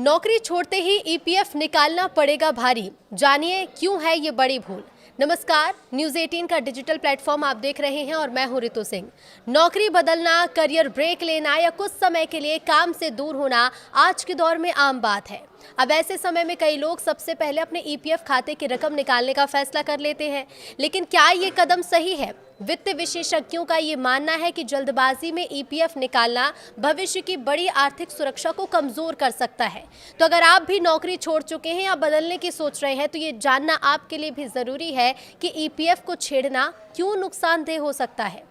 नौकरी छोड़ते ही ईपीएफ निकालना पड़ेगा भारी। जानिए क्यों है ये बड़ी भूल। नमस्कार, न्यूज़ 18 का डिजिटल प्लेटफॉर्म आप देख रहे हैं और मैं हूं रितु सिंह। नौकरी बदलना, करियर ब्रेक लेना या कुछ समय के लिए काम से दूर होना आज के दौर में आम बात है। अब ऐसे समय में कई लोग सबसे पहले अपने ईपीएफ खाते की रकम निकालने का फैसला कर लेते हैं, लेकिन क्या ये कदम सही है? वित्त विशेषज्ञों का ये मानना है कि जल्दबाजी में ईपीएफ निकालना भविष्य की बड़ी आर्थिक सुरक्षा को कमजोर कर सकता है। तो अगर आप भी नौकरी छोड़ चुके हैं या बदलने की सोच रहे हैं तो ये जानना आपके लिए भी जरूरी है कि ईपीएफ को छेड़ना क्यों नुकसानदेह हो सकता है।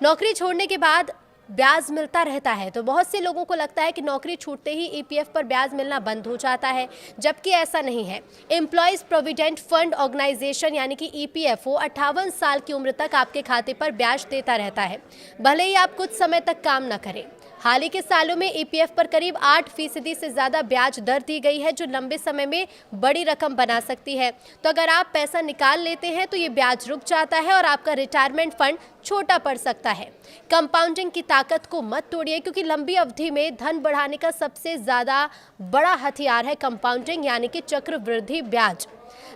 नौकरी छोड़ने के बाद ब्याज मिलता रहता है, तो बहुत से लोगों को लगता है कि नौकरी छूटते ही ईपीएफ पर ब्याज मिलना बंद हो जाता है, जबकि ऐसा नहीं है। एम्प्लॉयज प्रोविडेंट फंड ऑर्गेनाइजेशन यानी कि ईपीएफओ 58 साल की उम्र तक आपके खाते पर ब्याज देता रहता है, भले ही आप कुछ समय तक काम न करें। हाल ही के सालों में ईपीएफ पर करीब 8% से ज़्यादा ब्याज दर दी गई है, जो लंबे समय में बड़ी रकम बना सकती है। तो अगर आप पैसा निकाल लेते हैं तो ये ब्याज रुक जाता है और आपका रिटायरमेंट फंड छोटा पड़ सकता है। कंपाउंडिंग की ताकत को मत तोड़िए, क्योंकि लंबी अवधि में धन बढ़ाने का सबसे ज़्यादा बड़ा हथियार है कंपाउंडिंग यानी कि चक्रवृद्धि ब्याज।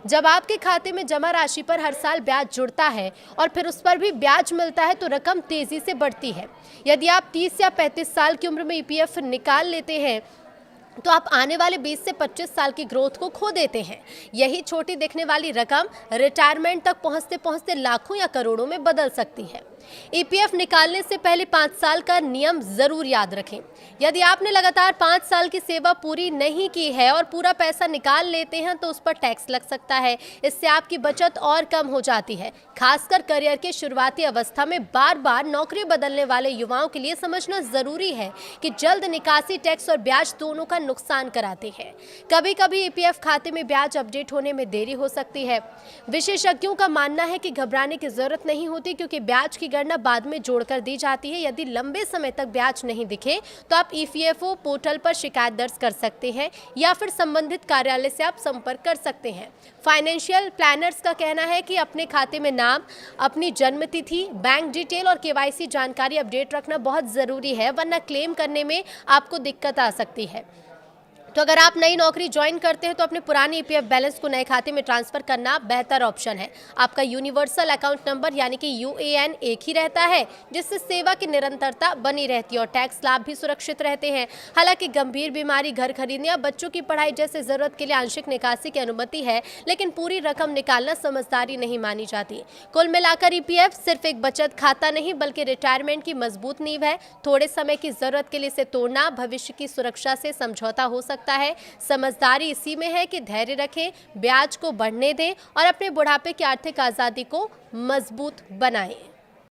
जब आपके खाते में जमा राशि पर हर साल ब्याज जुड़ता है और फिर उस पर भी ब्याज मिलता है तो रकम तेजी से बढ़ती है। यदि आप 30 या 35 साल की उम्र में ईपीएफ निकाल लेते हैं तो आप आने वाले 20 से 25 साल की ग्रोथ को खो देते हैं। यही छोटी दिखने वाली रकम रिटायरमेंट तक पहुंचते पहुंचते लाखों या करोड़ों में बदल सकती है। ईपीएफ निकालने से पहले 5 साल का नियम जरूर याद रखें। यदि आपने लगातार 5 साल की सेवा पूरी नहीं की है और पूरा पैसा निकाल लेते हैं तो उस पर टैक्स लग सकता है। इससे आपकी बचत और कम हो जाती है। खासकर करियर के शुरुआती अवस्था में बार बार नौकरी बदलने वाले युवाओं के लिए समझना जरूरी है कि जल्द निकासी टैक्स और ब्याज दोनों का नुकसान कराते हैं। कभी कभी ईपीएफ खाते में ब्याज अपडेट होने में देरी हो सकती है। विशेषज्ञों का मानना है कि घबराने की जरूरत नहीं होती, क्योंकि ब्याज की गणना बाद में जोड़कर दी जाती है। यदि लंबे समय तक ब्याज नहीं दिखे तो आप ईपीएफओ पोर्टल पर शिकायत दर्ज कर सकते हैं या फिर संबंधित कार्यालय से आप संपर्क कर सकते हैं। फाइनेंशियल प्लानर्स का कहना है कि अपने खाते में नाम, अपनी जन्म तिथि, बैंक डिटेल और केवाईसी जानकारी अपडेट रखना बहुत जरूरी है, वरना क्लेम करने में आपको दिक्कत आ सकती है। तो अगर आप नई नौकरी ज्वाइन करते हैं तो अपने पुराने ईपीएफ बैलेंस को नए खाते में ट्रांसफर करना बेहतर ऑप्शन है। आपका यूनिवर्सल अकाउंट नंबर यानी कि यूएएन एक ही रहता है, जिससे सेवा की निरंतरता बनी रहती है और टैक्स लाभ भी सुरक्षित रहते हैं। हालांकि गंभीर बीमारी, घर खरीदने या बच्चों की पढ़ाई जैसे जरूरत के लिए आंशिक निकासी की अनुमति है, लेकिन पूरी रकम निकालना समझदारी नहीं मानी जाती। कुल मिलाकर ईपीएफ सिर्फ एक बचत खाता नहीं बल्कि रिटायरमेंट की मजबूत नींव है। थोड़े समय की जरूरत के लिए इसे तोड़ना भविष्य की सुरक्षा से समझौता हो सकता है। समझदारी इसी में है कि धैर्य रखें, ब्याज को बढ़ने दें और अपने बुढ़ापे की आर्थिक आजादी को मजबूत बनाएं।